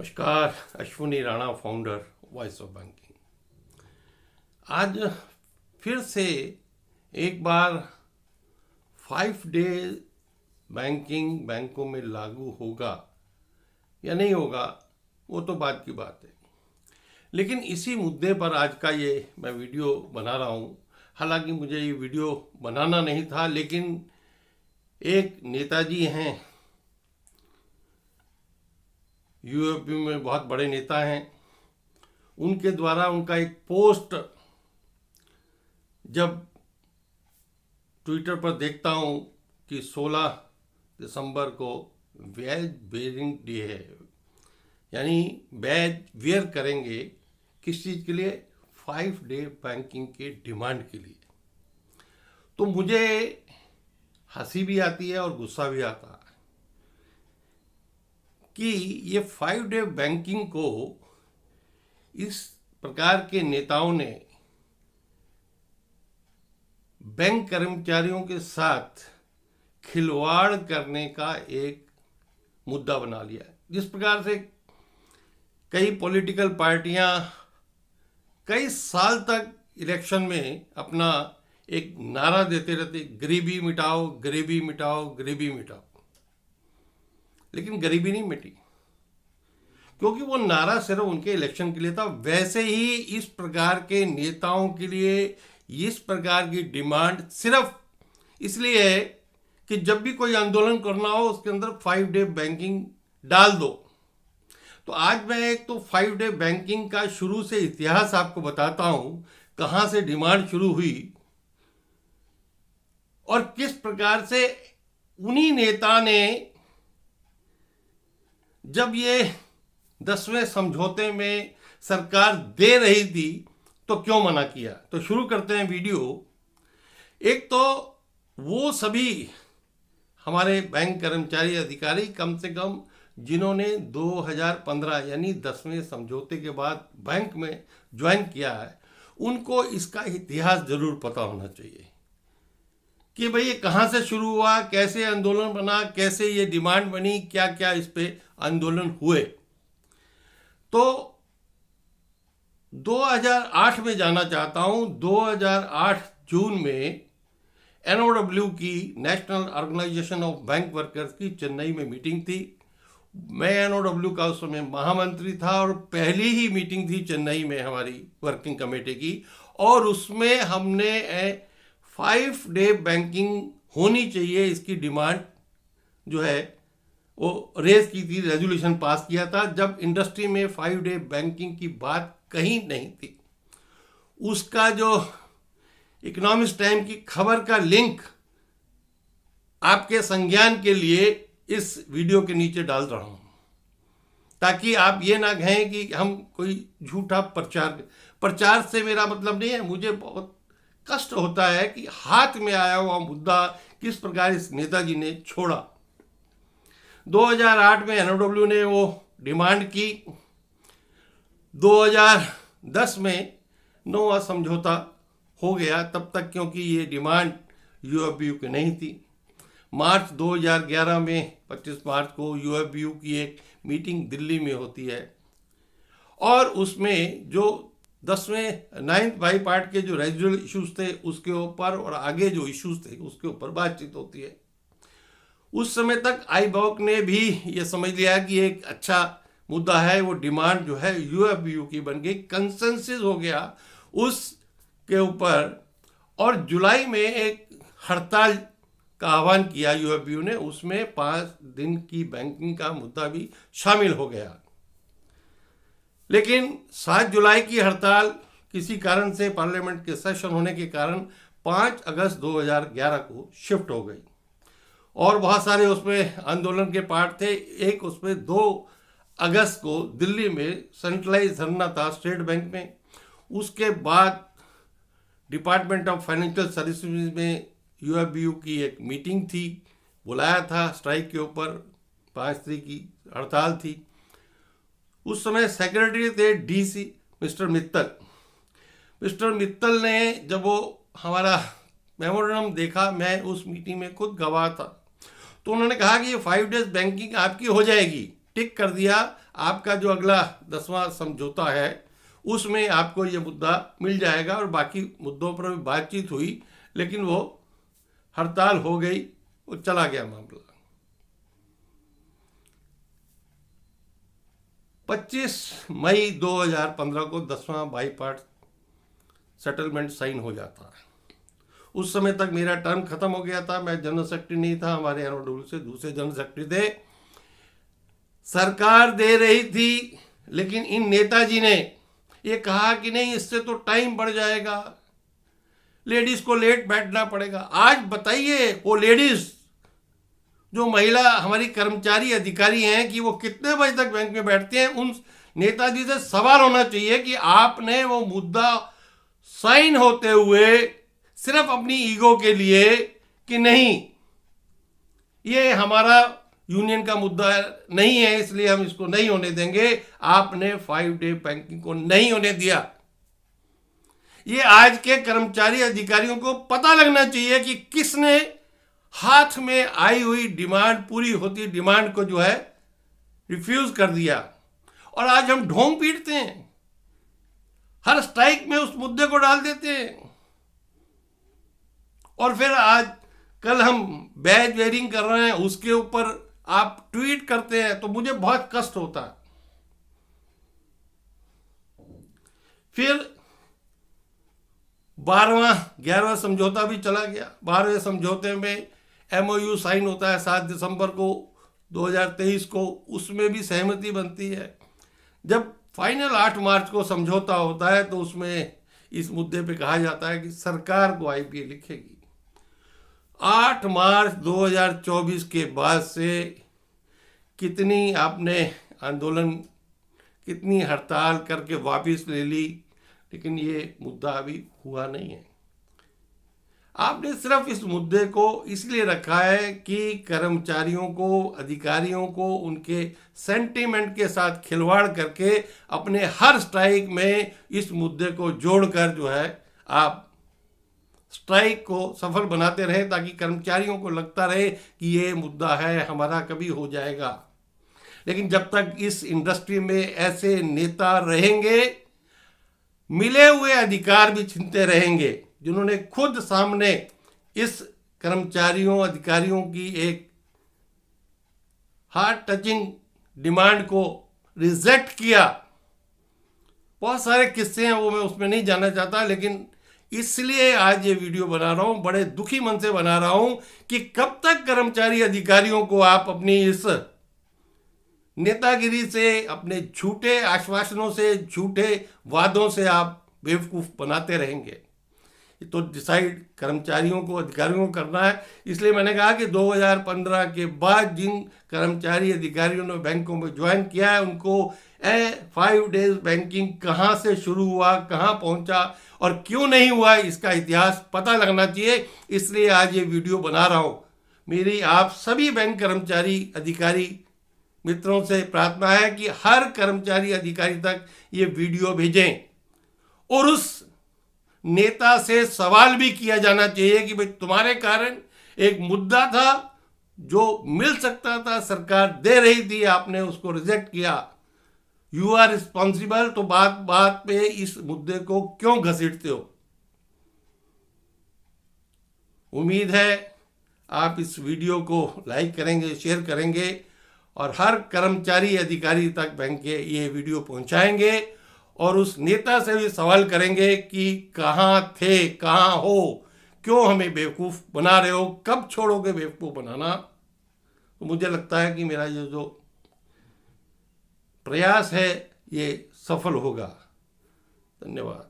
नमस्कार, Ashwini Rana, founder voice of banking. आज फिर से एक बार 5 डे बैंकिंग बैंकों में लागू होगा या नहीं होगा, वो तो बात की बात है। लेकिन इसी मुद्दे पर आज का ये मैं वीडियो बना रहा हूँ। हालांकि मुझे ये वीडियो बनाना नहीं था, लेकिन एक नेताजी हैं, यूएपी में बहुत बड़े नेता हैं, उनके द्वारा उनका एक पोस्ट जब ट्विटर पर देखता हूं कि 16 दिसंबर को बैज वेयरिंग डे है, यानी बैज वेयर करेंगे किस चीज़ के लिए? 5 डे बैंकिंग के डिमांड के लिए। तो मुझे हंसी भी आती है और गुस्सा भी आता है कि ये 5 डे बैंकिंग को इस प्रकार के नेताओं ने बैंक कर्मचारियों के साथ खिलवाड़ करने का एक मुद्दा बना लिया है। जिस प्रकार से कई पॉलिटिकल पार्टियां कई साल तक इलेक्शन में अपना एक नारा देते रहते, गरीबी मिटाओ, गरीबी मिटाओ, गरीबी मिटाओ, लेकिन गरीबी नहीं मिटी, क्योंकि वो नारा सिर्फ उनके इलेक्शन के लिए था। वैसे ही इस प्रकार के नेताओं के लिए इस प्रकार की डिमांड सिर्फ इसलिए है कि जब भी कोई आंदोलन करना हो उसके अंदर 5 डे बैंकिंग डाल दो। तो आज मैं एक तो 5 डे बैंकिंग का शुरू से इतिहास आपको बताता हूं, कहां से डिमांड शुरू हुई और किस प्रकार से उन्हीं नेता ने, जब ये 10वें समझौते में सरकार दे रही थी, तो क्यों मना किया। तो शुरू करते हैं वीडियो। एक तो वो सभी हमारे बैंक कर्मचारी अधिकारी कम से कम जिन्होंने 2015 यानी 10वें समझौते के बाद बैंक में ज्वाइन किया है, उनको इसका इतिहास जरूर पता होना चाहिए कि भाई ये कहाँ से शुरू हुआ, कैसे आंदोलन बना, कैसे ये डिमांड बनी, क्या क्या इस पे आंदोलन हुए। तो 2008 में जाना चाहता हूं। 2008 जून में एनओडब्ल्यू की, national organisation of bank workers की चेन्नई में मीटिंग थी। मैं एनओडब्ल्यू का उस समय महामंत्री था और पहली ही मीटिंग थी चेन्नई में हमारी वर्किंग कमेटी की, और उसमें हमने 5 डे बैंकिंग होनी चाहिए, इसकी डिमांड जो है वो रेज की थी, रेजोल्यूशन पास किया था, जब इंडस्ट्री में 5 डे बैंकिंग की बात कहीं नहीं थी। उसका जो इकोनॉमिक्स टाइम की खबर का लिंक आपके संज्ञान के लिए इस वीडियो के नीचे डाल रहा हूं, ताकि आप ये ना कहें कि हम कोई झूठा प्रचार से मेरा मतलब नहीं है। मुझे बहुत कष्ट होता है कि हाथ में आया हुआ मुद्दा किस प्रकार इस नेताजी ने छोड़ा। 2008 में एनओडब्ल्यू ने वो डिमांड की। 2010 में 9वां समझौता हो गया तब तक, क्योंकि ये डिमांड यूएफबीयू की नहीं थी। मार्च 2011 में 25 मार्च को यूएफबीयू की एक मीटिंग दिल्ली में होती है और उसमें जो 10वें 9th बाई पार्ट के जो रेजिडुअल इश्यूज थे उसके ऊपर और आगे जो इश्यूज थे उसके ऊपर बातचीत होती है। उस समय तक आईबॉक ने भी ये समझ लिया कि एक अच्छा मुद्दा है, वो डिमांड जो है यूएफबीयू की बन गई, कंसेंसस हो गया उसके ऊपर। और जुलाई में एक हड़ताल का आह्वान किया यूएफबीयू ने, उसमें 5 दिन की बैंकिंग का मुद्दा भी शामिल हो गया। लेकिन 7 जुलाई की हड़ताल किसी कारण से, पार्लियामेंट के सेशन होने के कारण 5 अगस्त 2011 को शिफ्ट हो गई और बहुत सारे उसमें आंदोलन के पार्ट थे। एक उसमें 2 अगस्त को दिल्ली में सेंट्रलाइज धरना था स्टेट बैंक में। उसके बाद डिपार्टमेंट ऑफ फाइनेंशियल सर्विसेज में यूएफबीयू की एक मीटिंग थी, बुलाया था स्ट्राइक के ऊपर, 5 तारीख की हड़ताल थी। उस समय सेक्रेटरी थे डीसी मिस्टर मित्तल ने जब वो हमारा मेमोरेंडम देखा, मैं उस मीटिंग में खुद गवाह था, तो उन्होंने कहा कि ये 5 डेज बैंकिंग आपकी हो जाएगी, टिक कर दिया, आपका जो अगला 10वां समझौता है उसमें आपको ये मुद्दा मिल जाएगा। और बाकी मुद्दों पर भी बातचीत हुई, लेकिन वो हड़ताल हो गई, वो चला गया मामला। 25 मई 2015 को 10वां बाईपार्ट सेटलमेंट साइन हो जाता है। उस समय तक मेरा टर्म खत्म हो गया था, मैं जनरल सेक्रेटरी नहीं था, हमारे एनओडब्ल्यू से दूसरे जनरल सेक्रेटरी थे। सरकार दे रही थी, लेकिन इन नेताजी ने ये कहा कि नहीं, इससे तो टाइम बढ़ जाएगा, लेडीज को लेट बैठना पड़ेगा। आज बताइए, वो लेडीज जो महिला हमारी कर्मचारी अधिकारी हैं कि वो कितने बजे तक बैंक में बैठते हैं। उन नेताजी से सवाल होना चाहिए कि आपने वो मुद्दा साइन होते हुए सिर्फ अपनी ईगो के लिए कि नहीं ये हमारा यूनियन का मुद्दा नहीं है इसलिए हम इसको नहीं होने देंगे, आपने 5 डे बैंकिंग को नहीं होने दिया। ये आज के कर्मचारी अधिकारियों को पता लगना चाहिए कि किसने हाथ में आई हुई डिमांड, पूरी होती डिमांड को जो है रिफ्यूज कर दिया। और आज हम ढोंग पीटते हैं, हर स्ट्राइक में उस मुद्दे को डाल देते हैं, और फिर आज कल हम बैज वेयरिंग कर रहे हैं उसके ऊपर आप ट्वीट करते हैं, तो मुझे बहुत कष्ट होता है। फिर 12वां 11वां समझौता भी चला गया। 12वें समझौते में MOU साइन होता है 7 दिसंबर को 2023 को, उसमें भी सहमति बनती है। जब फाइनल 8 मार्च को समझौता होता है तो उसमें इस मुद्दे पे कहा जाता है कि सरकार को IPA लिखेगी। 8 मार्च 2024 के बाद से कितनी आपने आंदोलन, कितनी हड़ताल करके वापस ले ली, लेकिन ये मुद्दा अभी हुआ नहीं है। आपने सिर्फ इस मुद्दे को इसलिए रखा है कि कर्मचारियों को, अधिकारियों को उनके सेंटीमेंट के साथ खिलवाड़ करके अपने हर स्ट्राइक में इस मुद्दे को जोड़कर जो है आप स्ट्राइक को सफल बनाते रहे, ताकि कर्मचारियों को लगता रहे कि ये मुद्दा है हमारा, कभी हो जाएगा। लेकिन जब तक इस इंडस्ट्री में ऐसे नेता रहेंगे, मिले हुए अधिकार भी छीनते रहेंगे, जिन्होंने खुद सामने इस कर्मचारियों, अधिकारियों की एक हार्ट टचिंग डिमांड को रिजेक्ट किया। बहुत सारे किस्से हैं, वो मैं उसमें नहीं जाना चाहता, लेकिन इसलिए आज ये वीडियो बना रहा हूं, बड़े दुखी मन से बना रहा हूं कि कब तक कर्मचारी अधिकारियों को आप अपनी इस नेतागिरी से, अपने झूठे आश्वासनों से, झूठे वादों से आप बेवकूफ़ बनाते रहेंगे। तो डिसाइड कर्मचारियों को, अधिकारियों को करना है। इसलिए मैंने कहा कि 2015 के बाद जिन कर्मचारी अधिकारियों ने बैंकों में ज्वाइन किया है, उनको 5 डेज बैंकिंग कहाँ से शुरू हुआ, कहाँ पहुँचा और क्यों नहीं हुआ, इसका इतिहास पता लगना चाहिए। इसलिए आज ये वीडियो बना रहा हूँ। मेरी आप सभी बैंक कर्मचारी अधिकारी मित्रों से प्रार्थना है कि हर कर्मचारी अधिकारी तक ये वीडियो भेजें, और उस नेता से सवाल भी किया जाना चाहिए कि भाई तुम्हारे कारण एक मुद्दा था जो मिल सकता था, सरकार दे रही थी, आपने उसको रिजेक्ट किया, यू आर रिस्पॉन्सिबल। तो बात बात पे इस मुद्दे को क्यों घसीटते हो। उम्मीद है आप इस वीडियो को लाइक करेंगे, शेयर करेंगे, और हर कर्मचारी अधिकारी तक बैंक के ये वीडियो पहुंचाएंगे, और उस नेता से भी सवाल करेंगे कि कहाँ थे, कहाँ हो, क्यों हमें बेवकूफ़ बना रहे हो, कब छोड़ोगे बेवकूफ़ बनाना। तो मुझे लगता है कि मेरा ये जो प्रयास है ये सफल होगा। धन्यवाद।